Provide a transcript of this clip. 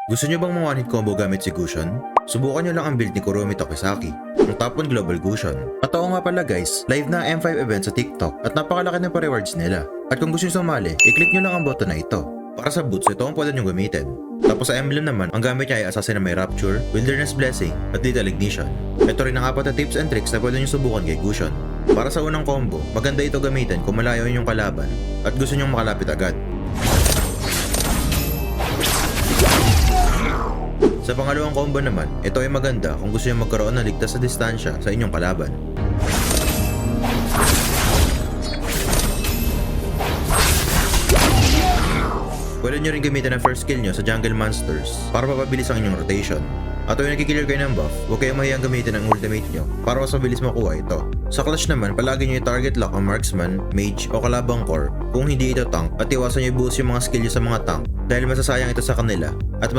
Gusto nyo bang one-hit combo gamit si Gusion? Subukan nyo lang ang build ni Kurumi Tokisaki, ang top 1 global Gusion. At oo nga pala guys, live na ang M5 event sa TikTok at napakalaki ng pa-rewards nila. At kung gusto nyo sumali, i-click nyo lang ang button na ito. Para sa boots, ito ang pwede nyo gamitin. Tapos sa emblem naman, ang gamit niya ay Assassin na may Rapture, Wilderness Blessing, at Lethal Ignition. Ito rin ang 4 na tips and tricks na pwede nyo subukan kay Gusion. Para sa unang combo, maganda ito gamitin kung malayo yung kalaban at gusto nyong makalapit agad. Sa pangalawang combo naman, ito ay maganda kung gusto nyo magkaroon ng ligtas sa distansya sa inyong kalaban. Pwede nyo rin gamitin ang first skill nyo sa jungle monsters para mapabilis ang inyong rotation. At kung nakikiller kayo ng buff, huwag kayong mahiyang gamitin ang ultimate nyo para mas mabilis makuha ito. Sa clutch naman, palagi nyo i-target lock ang marksman, mage o kalabang core kung hindi ito tank at iwasan nyo i-boost yung mga skill nyo sa mga tank dahil masasayang ito sa kanila at mas